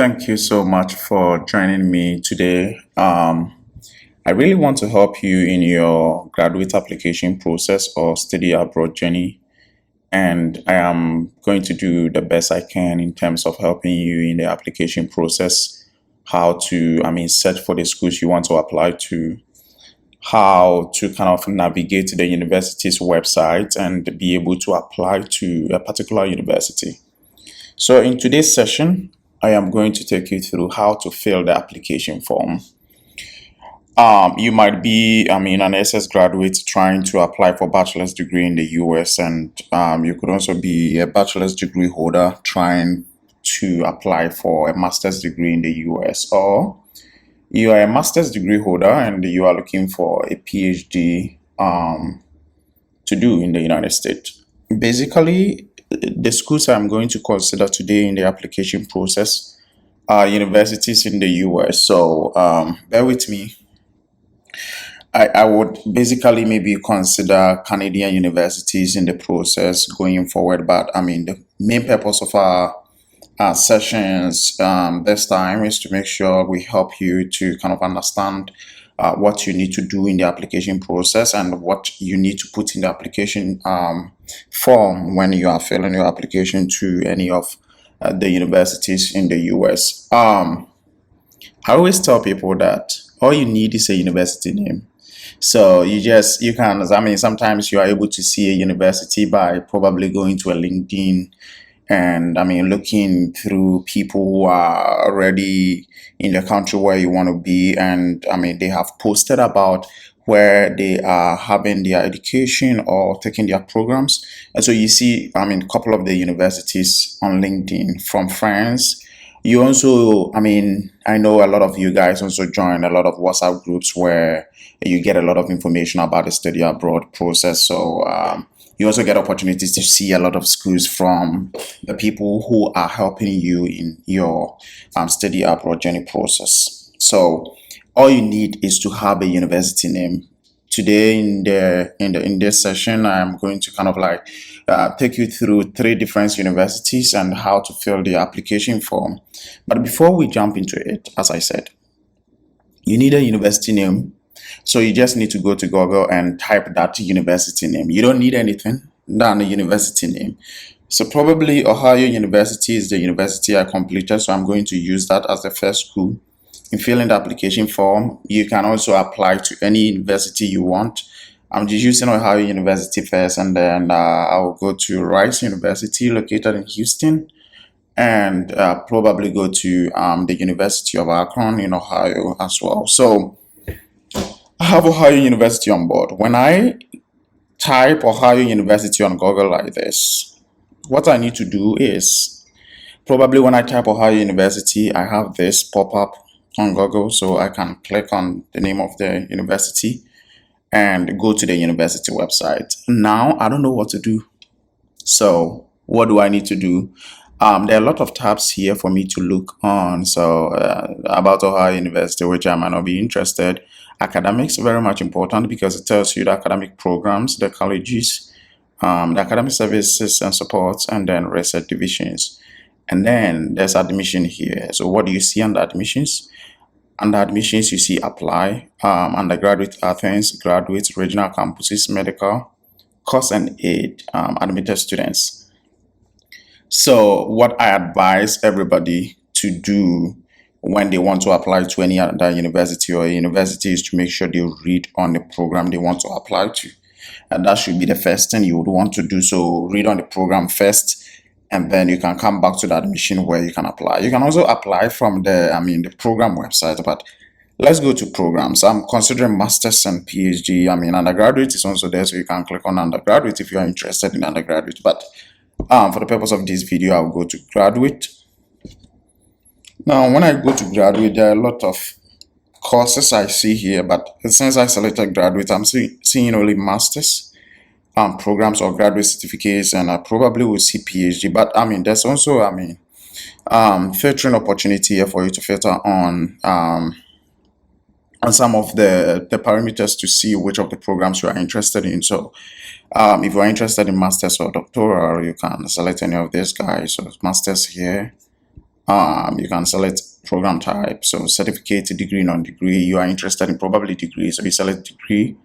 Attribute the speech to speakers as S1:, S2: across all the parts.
S1: Thank you so much for joining me today. I really want to help you in your graduate application process or study abroad journey, and I am going to do the best I can in terms of helping you in the application process, how to, search for the schools you want to apply to, how to kind of navigate the university's website and be able to apply to a particular university. So in today's session, I am going to take you through how to fill the application form. You might be, an SS graduate trying to apply for bachelor's degree in the US, and you could also be a bachelor's degree holder trying to apply for a master's degree in the US, or you are a master's degree holder and you are looking for a PhD to do in the United States. Basically, the schools I'm going to consider today in the application process are universities in the US. So bear with me. I would basically maybe consider Canadian universities in the process going forward, but the main purpose of our sessions this time is to make sure we help you to kind of understand what you need to do in the application process and what you need to put in the application form when you are filling your application to any of the universities in the US. I always tell people that all you need is a university name. So you can, sometimes you are able to see a university by probably going to a LinkedIn and looking through people who are already in the country where you want to be, and they have posted about where they are having their education or taking their programs. And so you see, a couple of the universities on LinkedIn from friends. You also, I know a lot of you guys also join a lot of WhatsApp groups where you get a lot of information about the study abroad process. So you also get opportunities to see a lot of schools from the people who are helping you in your study abroad journey process. So all you need is to have a university name. Today in this session, I'm going to kind of take you through 3 different universities and how to fill the application form. But before we jump into it, as I said, you need a university name. So you just need to go to Google and type that university name. You don't need anything than a university name. So probably Ohio University is the university I completed, so I'm going to use that as the first school. In filling the application form, you can also apply to any university you want. I'm just using Ohio University first, and then I'll go to Rice University located in Houston, and probably go to the University of Akron in Ohio as well. So I have Ohio University on board. When I type Ohio University on Google like this, what I need to do is probably when I type Ohio University, I have this pop up on Google, so I can click on the name of the university and go to the university website. Now I don't know what to do. So what do I need to do? There are a lot of tabs here for me to look on. So about Ohio University, which I might not be interested. Academics, very much important because it tells you the academic programs, the colleges, the academic services and supports, and then research divisions. And then there's admission here. So what do you see under admissions? Under admissions, you see apply, undergraduate Athens, graduates, regional campuses, medical, course and aid, admitted students. So what I advise everybody to do when they want to apply to any other university or university is to make sure they read on the program they want to apply to. And that should be the first thing you would want to do. So read on the program first, and then you can come back to the admission where you can apply. You can also apply from the program website, but let's go to programs. I'm considering masters and PhD. Undergraduate is also there, so you can click on undergraduate if you are interested in undergraduate. But for the purpose of this video, I'll go to graduate. Now, when I go to graduate, there are a lot of courses I see here, but since I selected graduate, I'm seeing only masters programs or graduate certificates, and I probably will see PhD. But there's also filtering opportunity here for you to filter on some of the parameters to see which of the programs you are interested in. So if you are interested in masters or doctoral, you can select any of these guys. So masters here, You can select program type, so certificate, degree, non-degree. You are interested in probably degree, so you select degree.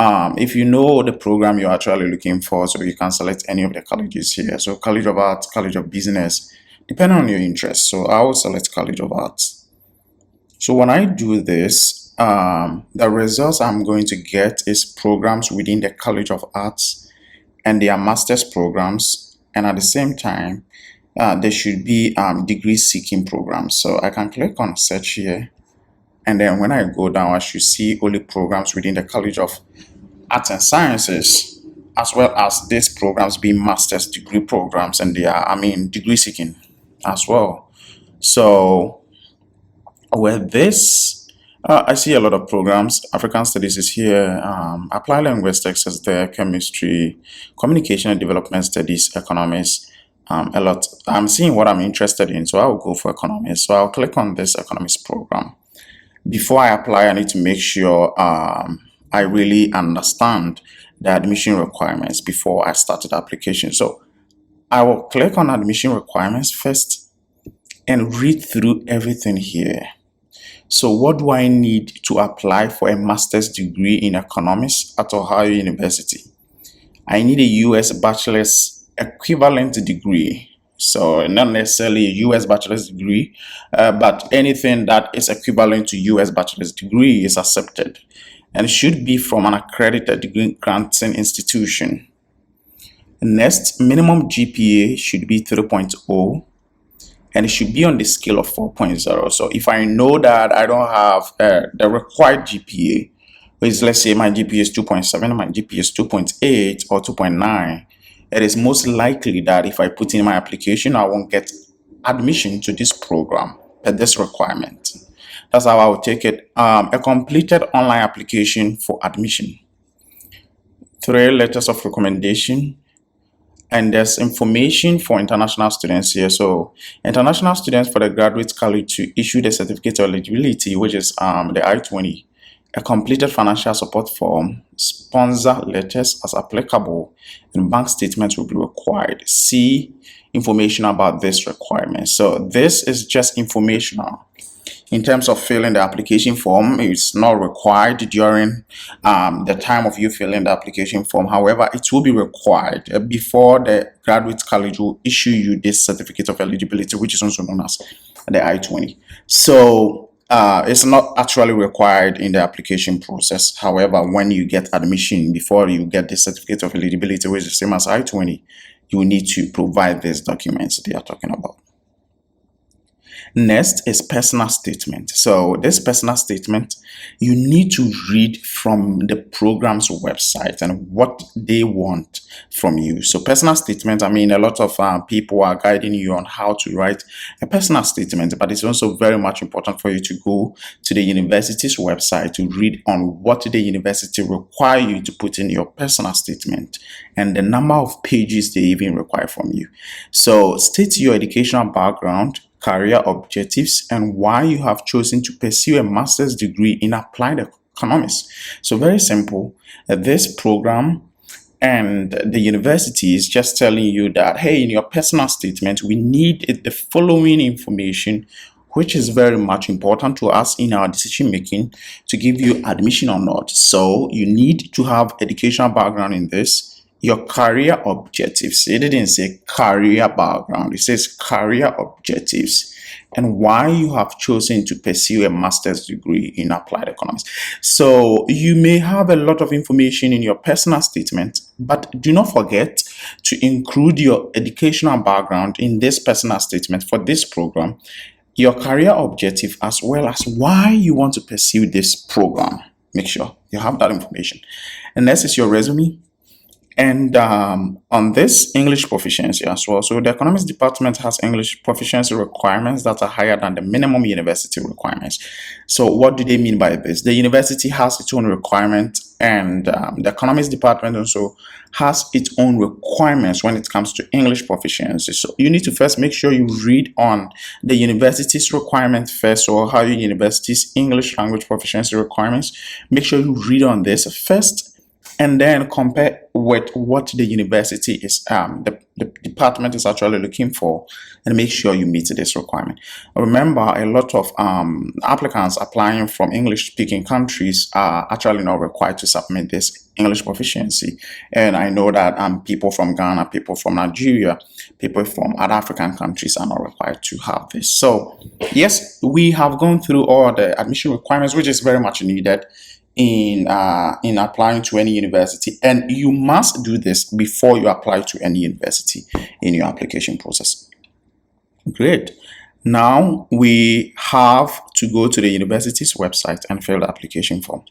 S1: If you know the program you're actually looking for, so you can select any of the colleges here. So College of Arts, College of Business, depending on your interest. So I will select College of Arts. So when I do this, the results I'm going to get is programs within the College of Arts and their master's programs. And at the same time, there should be degree seeking programs. So I can click on search here. And then when I go down, I should see only programs within the College of Arts and Sciences, as well as these programs being master's degree programs, and they are, degree seeking as well. So with this, I see a lot of programs. African Studies is here, Applied Linguistics is there, Chemistry, Communication and Development Studies, Economics, a lot. I'm seeing what I'm interested in, so I'll go for Economics. So I'll click on this Economics program. Before I apply, I need to make sure I really understand the admission requirements before I start the application. So I will click on admission requirements first and read through everything here. So what do I need to apply for a master's degree in economics at Ohio University? I need a U.S. bachelor's equivalent degree. So not necessarily a U.S. bachelor's degree, but anything that is equivalent to U.S. bachelor's degree is accepted and should be from an accredited degree granting institution. Next, minimum GPA should be 3.0 and it should be on the scale of 4.0. So if I know that I don't have the required GPA, which is, let's say my GPA is 2.7, my GPA is 2.8 or 2.9, it is most likely that if I put in my application, I won't get admission to this program at this requirement. That's how I will take it. A completed online application for admission. 3 letters of recommendation. And there's information for international students here. So international students for the graduate college to issue the certificate of eligibility, which is the I-20, a completed financial support form, sponsor letters as applicable, and bank statements will be required. See information about this requirement. So this is just informational. In terms of filling the application form, it's not required during the time of you filling the application form. However, it will be required before the graduate college will issue you this certificate of eligibility, which is also known as the I-20. So it's not actually required in the application process. However, when you get admission, before you get the certificate of eligibility, which is the same as I-20, you need to provide these documents they are talking about. Next is personal statement. So this personal statement, you need to read from the program's website and what they want from you. So personal statement, a lot of people are guiding you on how to write a personal statement, but it's also very much important for you to go to the university's website to read on what the university require you to put in your personal statement and the number of pages they even require from you. So state your educational background, career objectives, and why you have chosen to pursue a master's degree in applied economics. So very simple. This program and the university is just telling you that, hey, in your personal statement, we need the following information, which is very much important to us in our decision making to give you admission or not. So you need to have educational background in this. Your career objectives. It didn't say career background. It says career objectives and why you have chosen to pursue a master's degree in applied economics. So you may have a lot of information in your personal statement, but do not forget to include your educational background in this personal statement for this program, your career objective, as well as why you want to pursue this program. Make sure you have that information. And next is your resume. And on this, English proficiency as well. So the economics department has English proficiency requirements that are higher than the minimum university requirements. So what do they mean by this? The university has its own requirement, and the economics department also has its own requirements when it comes to English proficiency. So you need to first make sure you read on the university's requirement first, or Ohio University's English language proficiency requirements. Make sure you read on this first, and then compare with what the university is, the department is actually looking for, and make sure you meet this requirement. Remember, a lot of applicants applying from English speaking countries are actually not required to submit this English proficiency. And I know that people from Ghana, people from Nigeria, people from other African countries are not required to have this. So yes, we have gone through all the admission requirements, which is very much needed in applying to any university, and you must do this before you apply to any university in your application process. Great. Now we have to go to the university's website and fill the application form.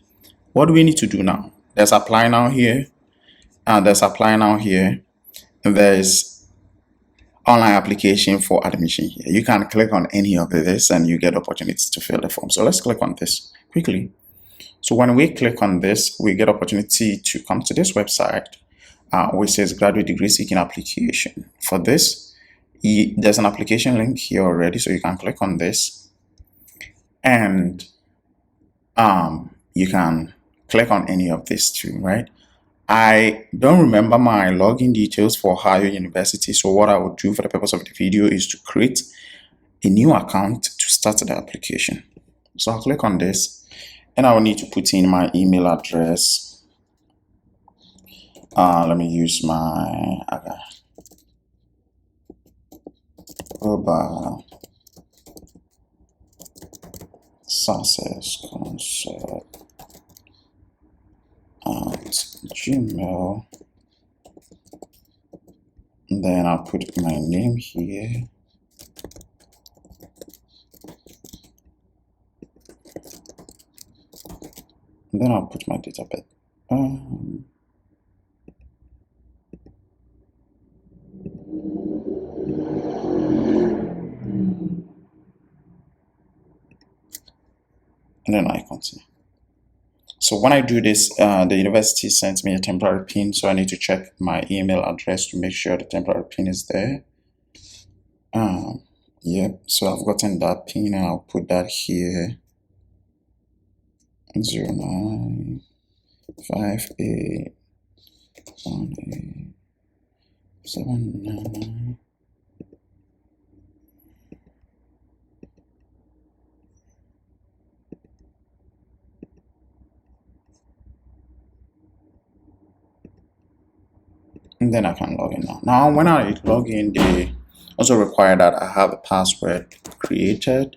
S1: What do we need to do now? There's apply now here, and there's apply now here, and there's online application for admission here. You can click on any of this and you get opportunities to fill the form. So let's click on this quickly. So when we click on this, we get opportunity to come to this website, which says graduate degree seeking application. For this, there's an application link here already, so you can click on this, and you can click on any of these two, right? I don't remember my login details for Ohio University, so what I would do for the purpose of the video is to create a new account to start the application. So I'll click on this, and I will need to put in my email address. Let me use my success concert at Gmail. And then I'll put my name here. And then I'll put my date of birth. And then I continue. So when I do this, the university sends me a temporary PIN, so I need to check my email address to make sure the temporary PIN is there. Yep, so I've gotten that PIN, and I'll put that here. 09581879. And then I can log in now. Now, when I log in, they also require that I have a password created.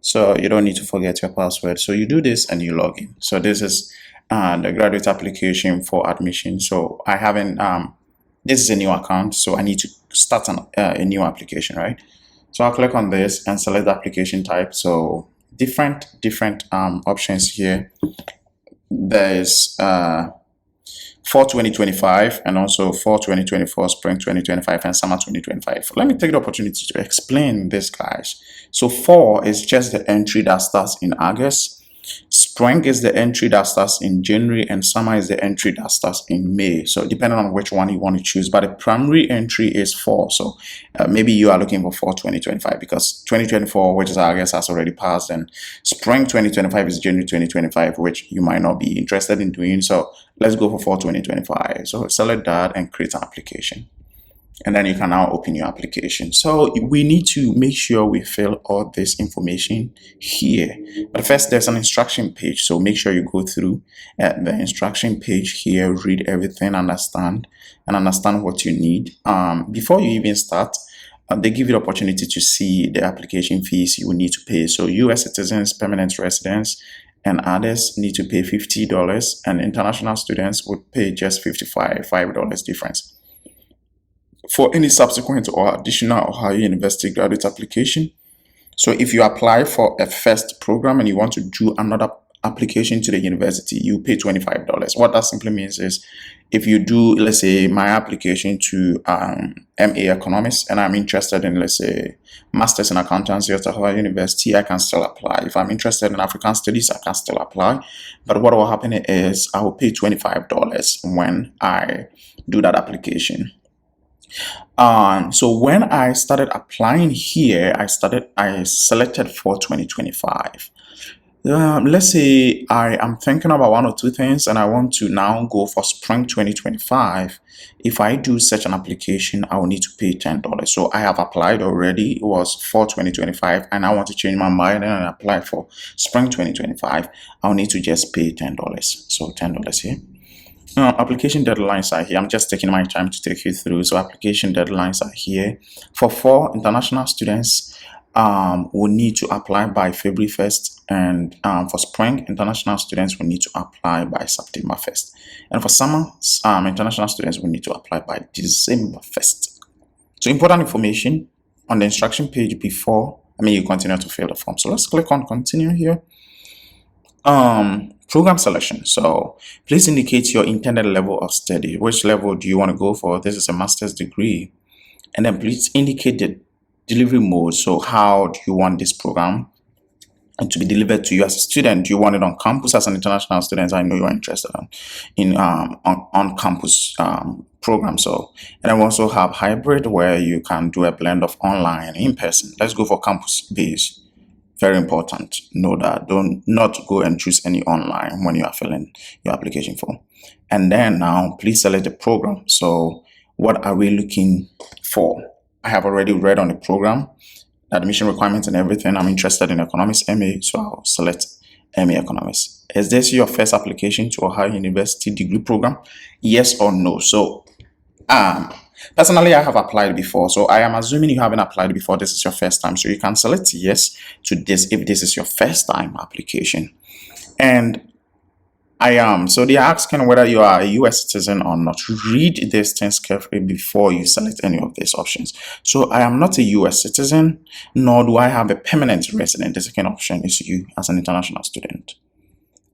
S1: So you don't need to forget your password. So you do this and you log in. So this is the graduate application for admission. So I haven't, this is a new account, so I need to start a new application, right? So I'll click on this and select the application type. So different options here. There's fall 2025 and also fall 2024, spring 2025, and summer 2025. Let me take the opportunity to explain this, guys. So fall is just the entry that starts in August. Spring is the entry that starts in January, and summer is the entry that starts in May. So depending on which one you want to choose, but the primary entry is fall. So maybe you are looking for fall 2025 because 2024, which is August, has already passed, and spring 2025 is January 2025, which you might not be interested in doing. So let's go for fall 2025. So select that and create an application. And then you can now open your application. So we need to make sure we fill all this information here. But first, there's an instruction page. So make sure you go through the instruction page here, read everything, understand what you need. Before you even start, they give you the opportunity to see the application fees you will need to pay. So US citizens, permanent residents, and others need to pay $50, and international students would pay just $5 difference. For any subsequent or additional Ohio University graduate application. So if you apply for a first program and you want to do another application to the university, you pay $25. What that simply means is if you do, let's say, my application to MA Economics, and I'm interested in, let's say, Masters in Accountancy at Ohio University, I can still apply. If I'm interested in African Studies, I can still apply. But what will happen is I will pay $25 when I do that application. So when I started applying here, I selected for 2025. Let's say I am thinking about one or two things and I want to now go for spring 2025. If I do such an application, I will need to pay $10. So I have applied already. It was for 2025 and I want to change my mind and apply for spring 2025. I'll need to just pay $10. So $10 here. Application deadlines are here. I'm just taking my time to take you through. So application deadlines are here. For international students, will need to apply by February 1st. And for spring, international students will need to apply by September 1st. And for summer, international students will need to apply by December 1st. So important information on the instruction page before, you continue to fill the form. So let's click on continue here. Program selection. So please indicate your intended level of study. Which level do you want to go for? This is a master's degree. And then please indicate the delivery mode. So how do you want this program to be delivered to you as a student? Do you want it on campus as an international student? I know you're interested in on campus program. So, and then we also have hybrid where you can do a blend of online and in person. Let's go for campus based. Very important. Know that. Don't not go and choose any online when you are filling your application form. And then now please select the program. So what are we looking for? I have already read on the program, admission requirements and everything. I'm interested in economics MA, so I'll select MA Economics. Is this your first application to Ohio University degree program? Yes or no? So personally, I have applied before, so I am assuming you haven't applied before. This is your first time, so you can select yes to this if this is your first time application. And so they are asking whether you are a US citizen or not. Read these things carefully before you select any of these options. So I am not a US citizen, nor do I have a permanent resident. The second option is you as an international student.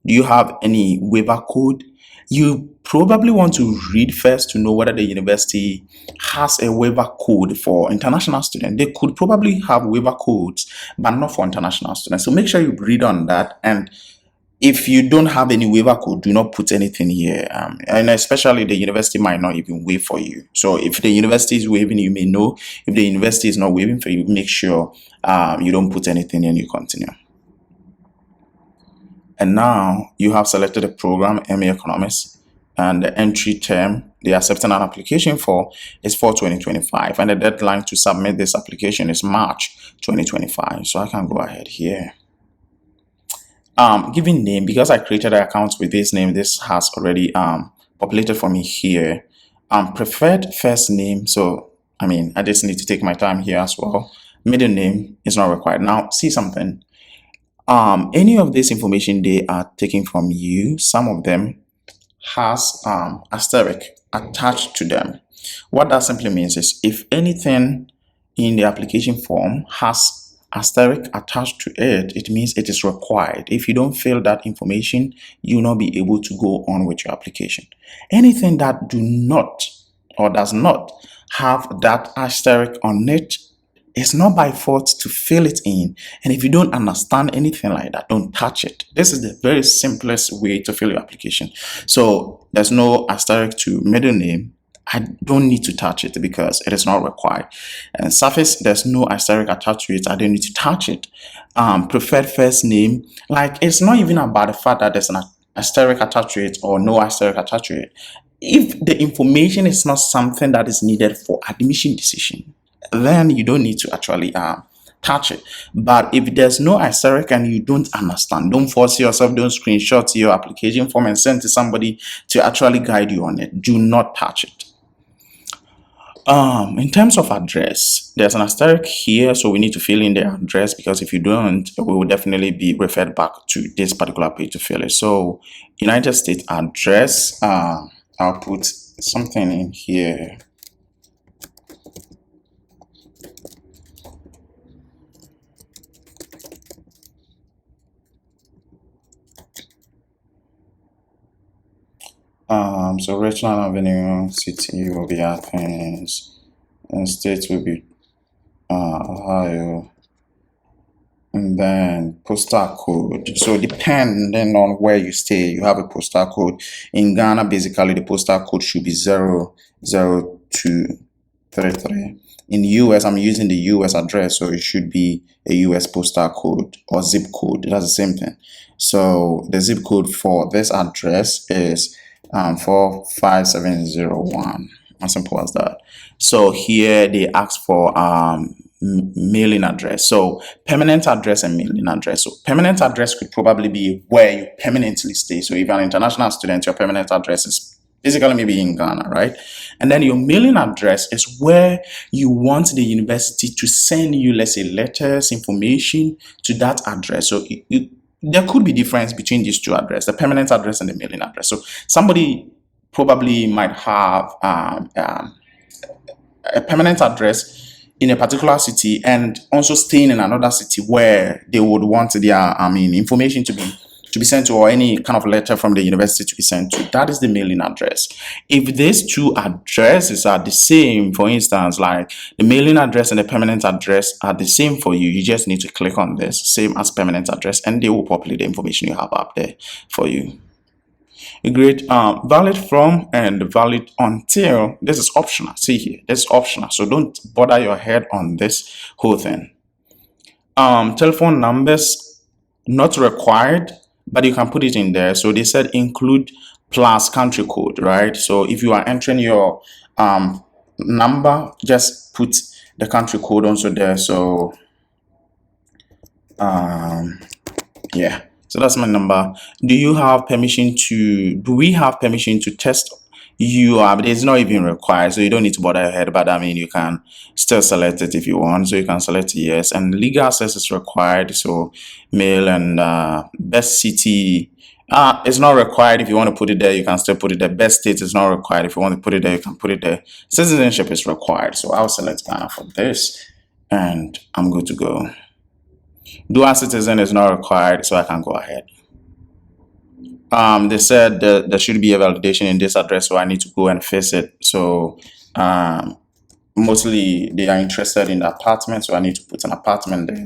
S1: Do you have any waiver code? You probably want to read first to know whether the university has a waiver code for international students. They could probably have waiver codes, but not for international students. So make sure you read on that. And if you don't have any waiver code, do not put anything here. And especially the university might not even waive for you. So if the university is waiving, you may know. If the university is not waiving for you, make sure you don't put anything and you continue. And now you have selected a program, MA Economics, and the entry term they are accepting an application for is for 2025. And the deadline to submit this application is March 2025. So I can go ahead here. Giving name, because I created an account with this name, this has already populated for me here. Preferred first name. So, I just need to take my time here as well. Middle name is not required. Now, see something. Any of this information they are taking from you, some of them has asterisk attached to them. What that simply means is if anything in the application form has asterisk attached to it, it means it is required. If you don't fill that information, you will not be able to go on with your application. Anything that do not or does not have that asterisk on it, it's not by force to fill it in. And if you don't understand anything like that, don't touch it. This is the very simplest way to fill your application. So there's no asterisk to middle name. I don't need to touch it because it is not required. And surface, there's no asterisk attached to it. I don't need to touch it. Preferred first name, like it's not even about the fact that there's an asterisk attached to it or no asterisk attached to it. If the information is not something that is needed for admission decision, then you don't need to actually touch it. But if there's no asterisk and you don't understand, don't force yourself, don't screenshot your application form and send to somebody to actually guide you on it. Do not touch it. In terms of address, there's an asterisk here, so we need to fill in the address because if you don't, we will definitely be referred back to this particular page to fill it. So United States address, I'll put something in here. So Richland Avenue, city will be Athens, and state will be Ohio, and then postal code. So depending on where you stay, you have a postal code. In Ghana, basically the postal code should be 00233. In US, I'm using the US address, so it should be a US postal code or zip code. That's the same thing. So the zip code for this address is 45701. As simple as that. So here they ask for mailing address. So permanent address and mailing address. So permanent address could probably be where you permanently stay. So if you're an international student, your permanent address is basically maybe in Ghana, right? And then your mailing address is where you want the university to send you, let's say, letters, information to that address. So there could be difference between these two addresses, the permanent address and the mailing address. So somebody probably might have a permanent address in a particular city and also staying in another city where they would want their information to be sent to, or any kind of letter from the university to be sent to. That is the mailing address. If these two addresses are the same, for instance, like the mailing address and the permanent address are the same for you, you just need to click on this, same as permanent address, and they will populate the information you have up there for you. Great. Valid from and valid until. This is optional. See here, this is optional. So don't bother your head on this whole thing. Telephone numbers not required, but you can put it in there. So they said include plus country code, right? So if you are entering your number, just put the country code also there. So yeah. So that's my number. Do we have permission to test you? It's not even required, so you don't need to bother your head. But I mean, you can still select it if you want. So you can select yes. And legal access is required. So mail and best city. It's not required. If you want to put it there, you can still put it there. Best state is not required. If you want to put it there, you can put it there. Citizenship is required. So I'll select Ghana for this, and I'm good to go. Dual citizen is not required, so I can go ahead. They said that there should be a validation in this address, so I need to go and fix it. So mostly they are interested in the apartment, so I need to put an apartment there.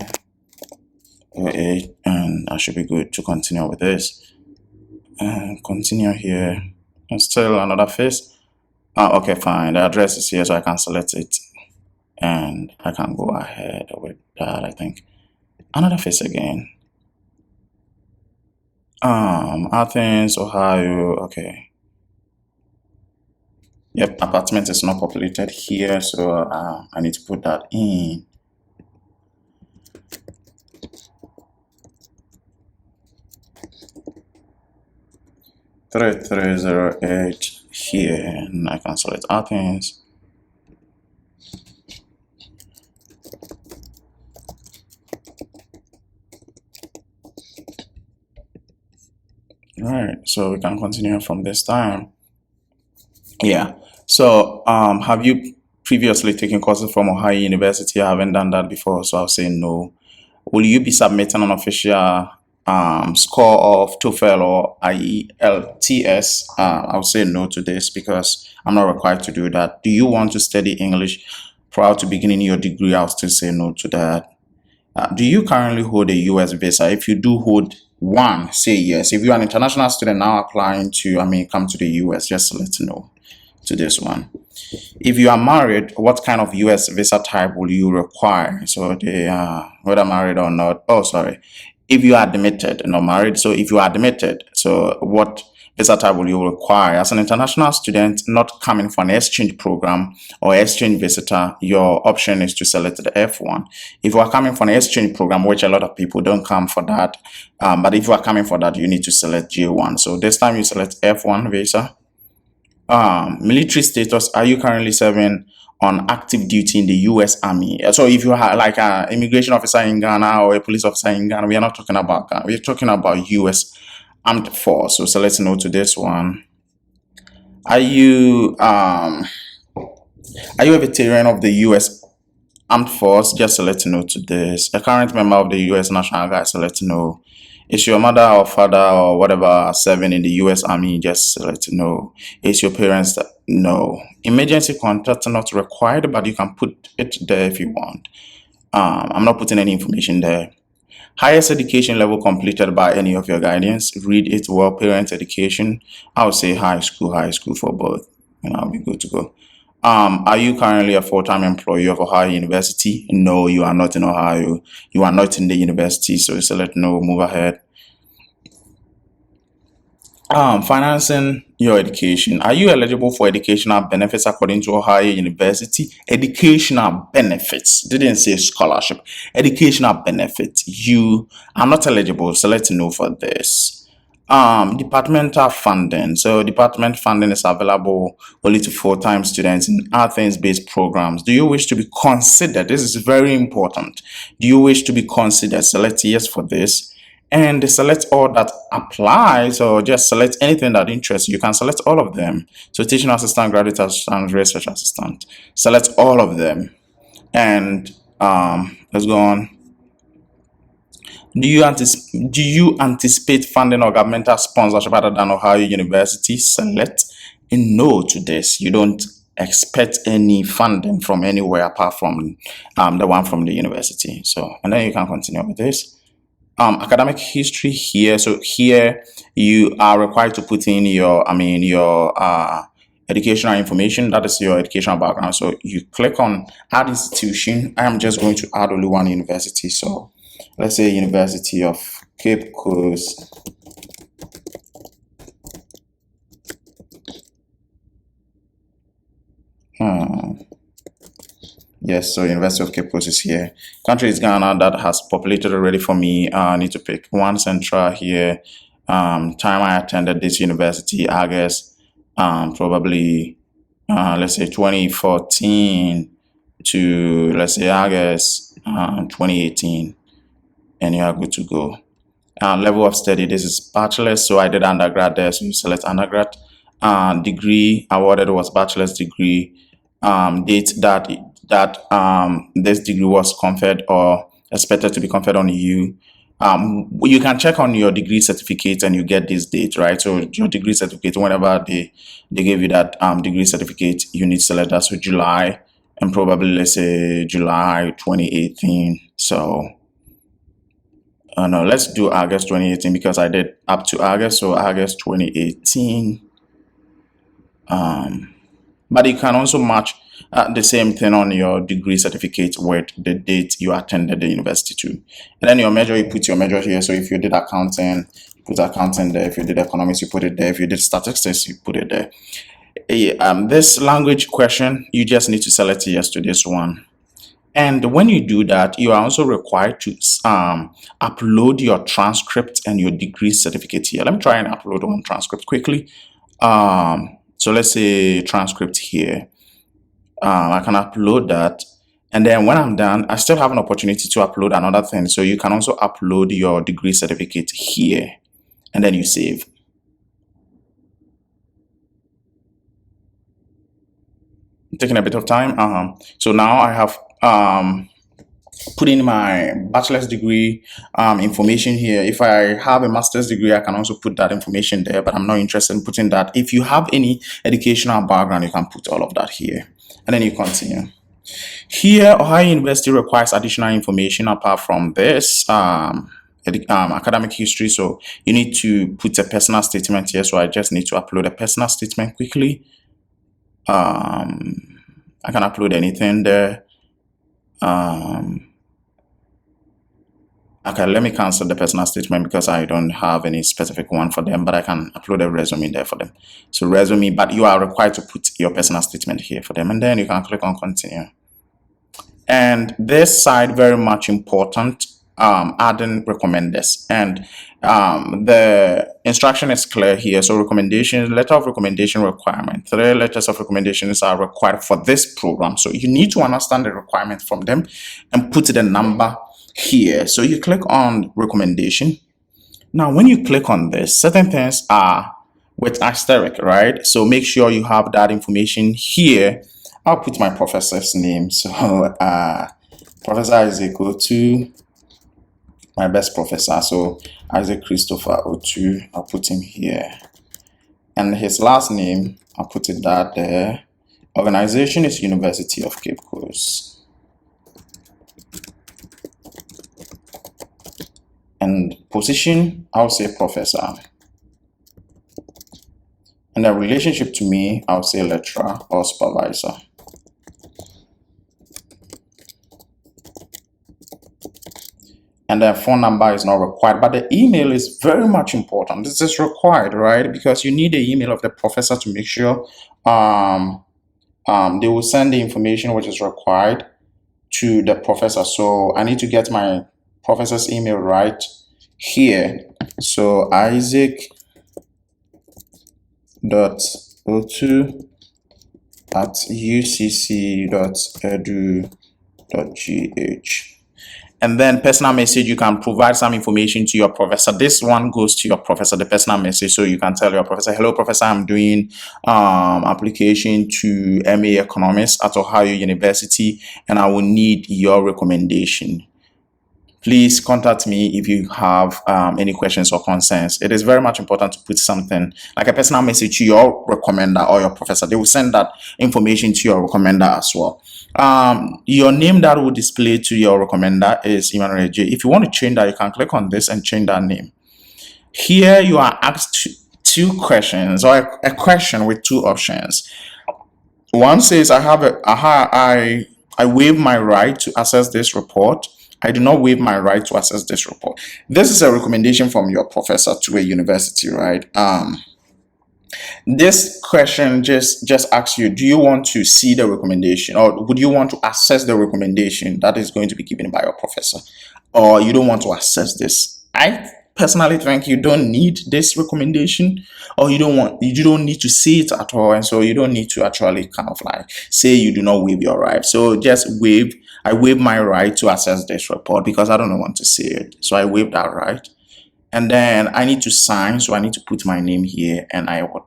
S1: Okay, and I should be good to continue with this. And continue here. And still another face. Okay, fine. The address is here, so I can select it. And I can go ahead with that, I think. Another face again. Athens, Ohio. Okay. Yep, apartment is not populated here, so I need to put that in. Three 308 here, and I can select Athens. All right, so we can continue from this time. Yeah. So, have you previously taken courses from Ohio University? I haven't done that before, so I'll say no. Will you be submitting an official score of TOEFL or IELTS? I'll say no to this because I'm not required to do that. Do you want to study English prior to beginning your degree? I'll still say no to that. Do you currently hold a US visa? If you do hold one, say yes. If you're an international student now applying to, come to the US, just let no to this one. If you are married, what kind of US visa type will you require? So whether married or not. Oh, sorry. If you are admitted, not married. So if you are admitted, so what visa type will you require? As an international student not coming for an exchange program or exchange visitor, your option is to select the F1. If you are coming for an exchange program, which a lot of people don't come for that, but if you are coming for that, you need to select J1. So this time you select F1 visa. Military status, are you currently serving on active duty in the US Army? So if you are like an immigration officer in Ghana or a police officer in Ghana, we are not talking about Ghana. We're talking about US Armed Force. So select no to this one. Are you a veteran of the US Armed Force? Just select no to this. A current member of the US National Guard, select no. Is your mother or father or whatever serving in the U.S. Army? Just select no. Is your parents? No. Emergency contact not required, but you can put it there if you want. I'm not putting any information there. Highest education level completed by any of your guardians. Read it well. Parent education. I would say high school for both, and I'll be good to go. Are you currently a full-time employee of Ohio University? No, you are not in Ohio. You are not in the university, so select no, move ahead. Financing your education. Are you eligible for educational benefits according to Ohio University? Educational benefits. Didn't say scholarship. Educational benefits. You are not eligible. Select no for this. Departmental funding. So department funding is available only to full-time students in Athens-based programs. Do you wish to be considered? This is very important. Do you wish to be considered? Select yes for this. And select all that applies, or just select anything that interests you. You can select all of them. So teaching assistant, graduate assistant, research assistant. Select all of them. And let's go on. Do you anticipate funding or governmental sponsorship other than Ohio University? Select a no to this. You don't expect any funding from anywhere apart from the one from the university. So, and then you can continue with this. Academic history here. So here you are required to put in your educational information. That is your educational background. So you click on add institution. I am just going to add only one university. So let's say University of Cape Coast. Yes, so University of Cape Coast is here. Country is Ghana. That has populated already for me. I need to pick one central here. Time I attended this university, August, probably, let's say 2014 to, let's say, August 2018. And you are good to go. Level of study, this is bachelor's, so I did undergrad there, so you select undergrad. Degree awarded was bachelor's degree. Date that this degree was conferred or expected to be conferred on you. You can check on your degree certificate and you get this date, right? So your degree certificate, whenever they give you that degree certificate, you need to select that. So July, and probably let's say July 2018. So no, let's do August 2018 because I did up to August. So August 2018. But you can also match the same thing on your degree certificate with the date you attended the university to. And then your major, you put your major here. So if you did accounting, you put accounting there. If you did economics, you put it there. If you did statistics, you put it there. This language question, you just need to select yes to this one. And when you do that, you are also required to upload your transcript and your degree certificate here. Let me try and upload one transcript quickly. So let's say transcript here. I can upload that. And then when I'm done, I still have an opportunity to upload another thing. So you can also upload your degree certificate here. And then you save. Taking a bit of time. So now I have put in my bachelor's degree information here. If I have a master's degree, I can also put that information there, but I'm not interested in putting that. If you have any educational background, you can put all of that here. And then you continue. Here, Ohio University requires additional information apart from this academic history. So you need to put a personal statement here. So I just need to upload a personal statement quickly. I can upload anything there. Okay, let me cancel the personal statement because I don't have any specific one for them, but I can upload a resume there for them. So resume, but you are required to put your personal statement here for them, and then you can click on continue. And this side, very much important, adding recommenders. And the instruction is clear here. So recommendation, letter of recommendation requirement. 3 letters of recommendations are required for this program. So you need to understand the requirement from them and put the number here. So you click on recommendation. Now, when you click on this, certain things are with asterisk, right? So make sure you have that information here. I'll put my professor's name. So professor is equal to my best professor. So Isaac Christopher Otu, I'll put him here. And his last name, I'll put it that there. Organization is University of Cape Coast. And position, I'll say professor. And the relationship to me, I'll say lecturer or supervisor. And the phone number is not required, but the email is very much important. This is required, right? Because you need the email of the professor to make sure they will send the information which is required to the professor. So I need to get my professor's email right here. So isaac.otu@ucc.edu.gh. And then personal message, you can provide some information to your professor. This one goes to your professor, the personal message. So you can tell your professor, hello, professor, I'm doing application to MA Economics at Ohio University, and I will need your recommendation. Please contact me if you have any questions or concerns. It is very much important to put something like a personal message to your recommender or your professor. They will send that information to your recommender as well. Your name that will display to your recommender is Emmanuel J. If you want to change that, you can click on this and change that name. Here you are asked two questions, or a question with two options. One says, I waive my right to access this report. I do not waive my right to access this report. This is a recommendation from your professor to a university, right? This question just asks you, do you want to see the recommendation, or would you want to access the recommendation that is going to be given by your professor, or you don't want to access this? I personally think you don't need this recommendation, or you don't need to see it at all, and so you don't need to actually kind of like say you do not waive your right. So just I waive my right to access this report because I don't want to see it. So I waive that right. And then I need to sign, so I need to put my name here, and I would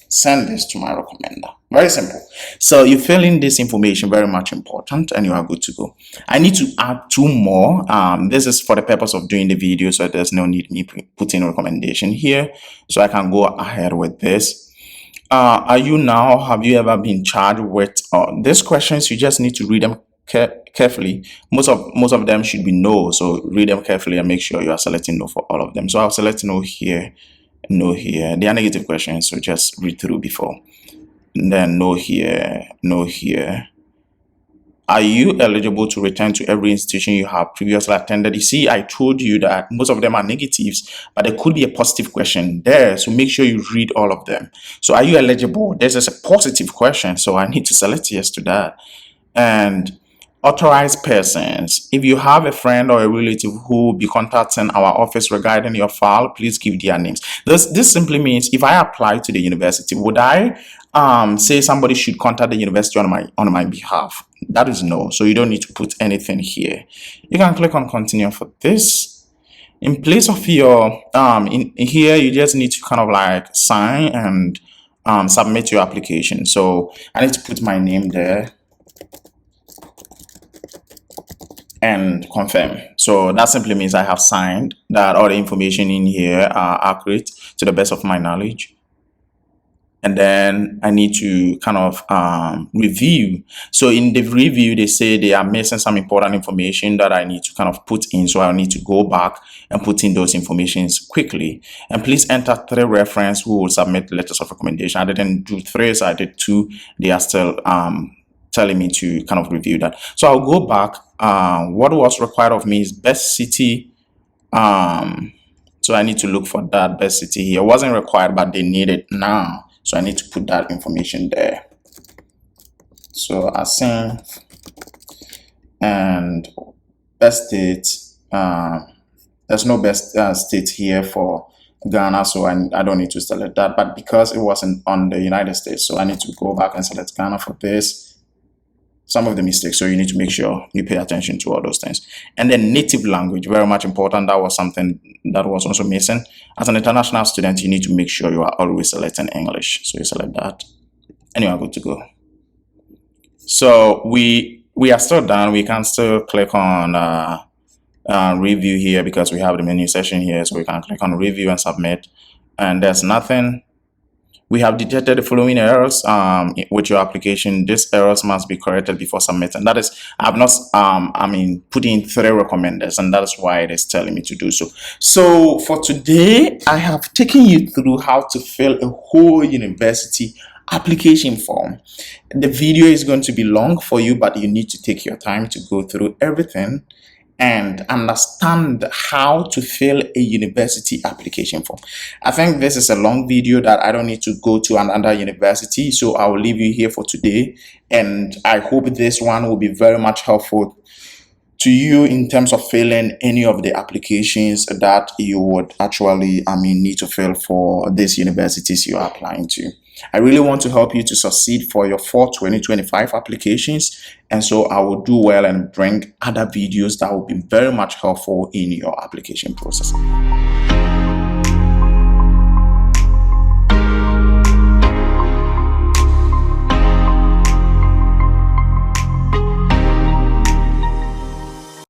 S1: send this to my recommender. Very simple. So you fill in this information, very much important, and you are good to go. I need to add two more. This is for the purpose of doing the video, so there's no need me putting recommendation here. So I can go ahead with this. Have you ever been charged with these questions? You just need to read them carefully. Most of them should be no, so read them carefully and make sure you are selecting no for all of them. So I'll select no here, no here. They are negative questions, so just read through before. And then no here, no here. Are you eligible to return to every institution you have previously attended? You see, I told you that most of them are negatives, but there could be a positive question there. So make sure you read all of them. So are you eligible? This is a positive question, so I need to select yes to that. And authorized persons. If you have a friend or a relative who will be contacting our office regarding your file, please give their names. This simply means if I apply to the university, would I say somebody should contact the university on my behalf? That is no. So you don't need to put anything here. You can click on continue for this. In place of your in here, you just need to kind of like sign and submit your application. So I need to put my name there and confirm. So that simply means I have signed that all the information in here are accurate to the best of my knowledge. And then I need to kind of review. So in the review, they say they are missing some important information that I need to kind of put in. So I need to go back and put in those informations quickly. And please enter 3 reference who will submit letters of recommendation. I didn't do 3, so I did 2. They are still telling me to kind of review that. So I'll go back. What was required of me is best city. So I need to look for that best city here. It wasn't required, but they need it now. So I need to put that information there. So assign and best state. There's no best state here for Ghana, so I don't need to select that. But because it wasn't on the United States, so I need to go back and select Ghana for this. Some of the mistakes, so you need to make sure you pay attention to all those things. And then native language, very much important. That was something that was also missing. As an international student, you need to make sure you are always selecting English. So you select that, and you are good to go. So we are still done. We can still click on review here because we have the menu section here, so we can click on review and submit, and there's nothing. We have detected the following errors with your application. These errors must be corrected before submitting. That is, I've not put in 3 recommenders, and that is why it is telling me to do so. So for today, I have taken you through how to fill a whole university application form. The video is going to be long for you, but you need to take your time to go through everything and understand how to fill a university application form. I think this is a long video that I don't need to go to another university, so I will leave you here for today, and I hope this one will be very much helpful to you in terms of filling any of the applications that you would actually need to fill for these universities you are applying to. I really want to help you to succeed for your fall 2025 applications, and so I will do well and bring other videos that will be very much helpful in your application process.